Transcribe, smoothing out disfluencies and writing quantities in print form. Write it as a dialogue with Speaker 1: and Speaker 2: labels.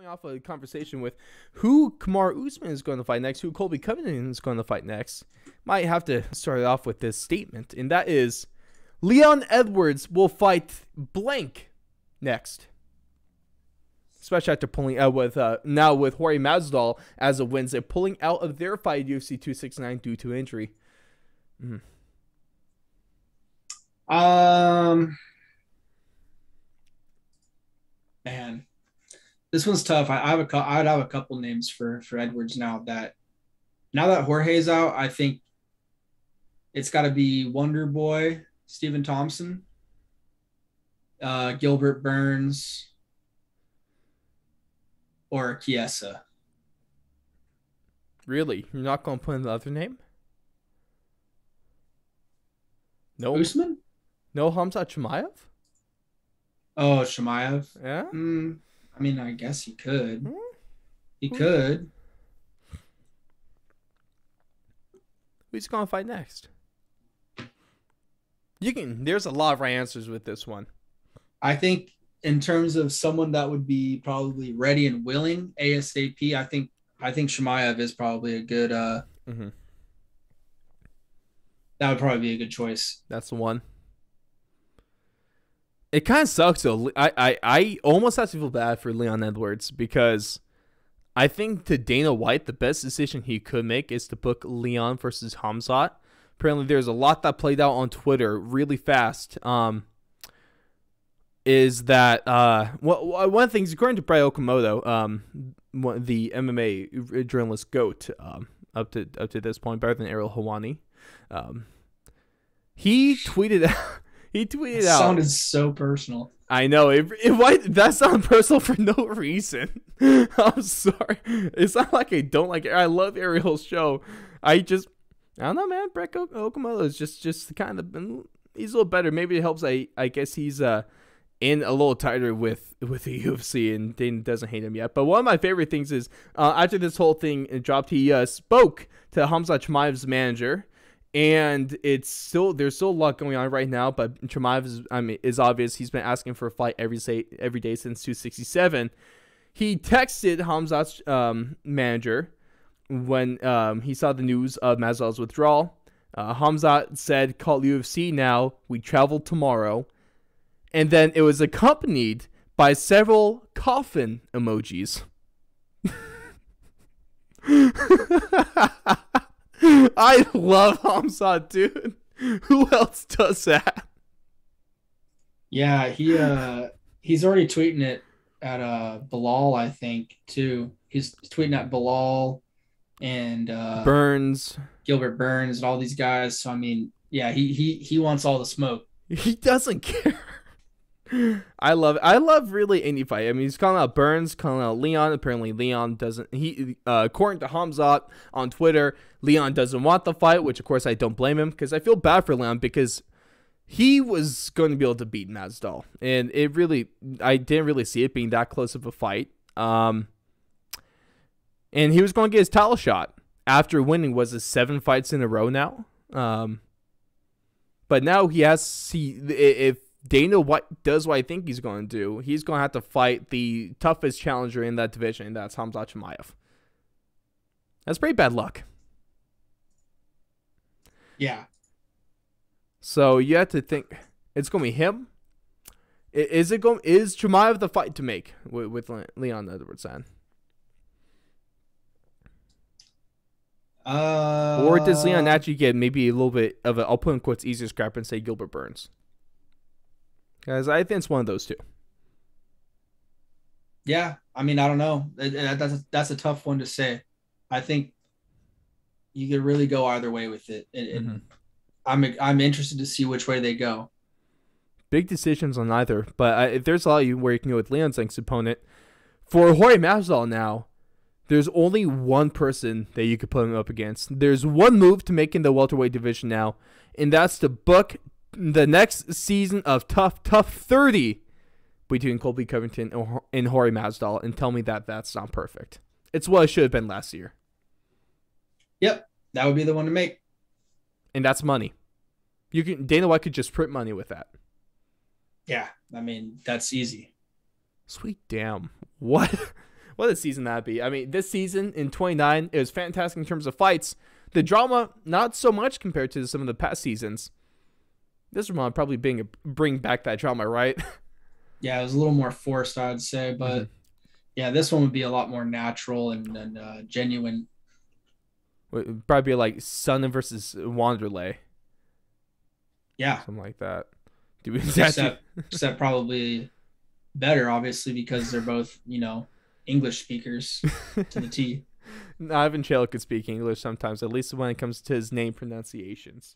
Speaker 1: going off a conversation with who Kamaru Usman is going to fight next, who Colby Covington is going to fight next, might have to start it off with this statement, and that is Leon Edwards will fight blank next. Especially after pulling out with now with Jorge Masvidal as a Wednesday, pulling out of their fight at UFC 269 due to injury.
Speaker 2: Man, this one's tough. I'd have a couple names for Edwards now that Jorge's out. I think it's got to be Wonder Boy, Stephen Thompson, Gilbert Burns, or Chiesa.
Speaker 1: Really? You're not going to put in the other name? No.
Speaker 2: Usman?
Speaker 1: No Khamzat Chimaev?
Speaker 2: Oh, Chimaev?
Speaker 1: Yeah?
Speaker 2: I mean, I guess he could. He could.
Speaker 1: Who's going to fight next? There's a lot of right answers with this one.
Speaker 2: I think in terms of someone that would be probably ready and willing ASAP, I think Chimaev is probably a good that would probably be a good choice.
Speaker 1: That's the one. It kind of sucks though. I almost have to feel bad for Leon Edwards because I think to Dana White the best decision he could make is to book Leon versus Khamzat. Apparently there's a lot that played out on Twitter really fast. Is that one of the things, according to Brian Okamoto, the MMA journalist GOAT, up to this point, better than Ariel Helwani, he tweeted out. It
Speaker 2: sounded so personal.
Speaker 1: I know. That sounded personal for no reason. I'm sorry. It's not like I don't like it. I love Ariel's show. I don't know, man. Brett Okamoto is just kind of, he's a little better. Maybe it helps. I guess he's in a little tighter with the UFC and Dana doesn't hate him yet. But one of my favorite things is after this whole thing dropped, he spoke to Khamzat Chimaev's manager. And there's still a lot going on right now, but Chimaev is obvious. He's been asking for a fight every day since 267. He texted Khamzat's manager when he saw the news of Masvidal's withdrawal. Khamzat said, "Call UFC now. We travel tomorrow." And then it was accompanied by several coffin emojis. I love Khamzat, dude. Who else does that?
Speaker 2: Yeah, he's already tweeting it at Bilal, I think, too. He's tweeting at Bilal and Gilbert Burns, and all these guys. So I mean, yeah, he wants all the smoke.
Speaker 1: He doesn't care. I love really any fight. I mean, he's calling out Burns, calling out Leon. Apparently, Leon doesn't. According to Khamzat on Twitter, Leon doesn't want the fight, which of course I don't blame him because I feel bad for Leon because he was going to be able to beat Masvidal, and I didn't really see it being that close of a fight. And he was going to get his title shot after winning. Was it 7 fights in a row now? But now if Dana White does what I think he's going to do, he's going to have to fight the toughest challenger in that division, and that's Khamzat Chimaev. That's pretty bad luck.
Speaker 2: Yeah.
Speaker 1: So you have to think it's going to be him. Is Chimaev the fight to make with Leon Edwards then? Or does Leon actually get maybe a little bit of I'll put in quotes, easier scrap and say Gilbert Burns? Guys, I think it's one of those two.
Speaker 2: Yeah, I mean, I don't know. That's a tough one to say. I think you could really go either way with it. I'm interested to see which way they go.
Speaker 1: Big decisions on either, but there's a lot where you can go with Leon's next opponent. For Jorge Masvidal now, there's only one person that you could put him up against. There's one move to make in the welterweight division now, and that's to book the next season of Tough 30 between Colby Covington and Jorge Masvidal, and tell me that that's not perfect. It's what it should have been last year.
Speaker 2: Yep, that would be the one to make.
Speaker 1: And that's money. Dana White could just print money with that.
Speaker 2: Yeah, I mean, that's easy.
Speaker 1: Sweet damn. What What a season that'd be. I mean, this season in 29, it was fantastic in terms of fights. The drama, not so much compared to some of the past seasons. This one would probably bring back that drama, right?
Speaker 2: Yeah, it was a little more forced, I would say, but yeah, this one would be a lot more natural and genuine.
Speaker 1: Would probably be like Sun versus Wanderlei.
Speaker 2: Yeah,
Speaker 1: something like that.
Speaker 2: Except probably better, obviously, because they're both, English speakers to the T.
Speaker 1: Ivan Chael could speak English sometimes, at least when it comes to his name pronunciations.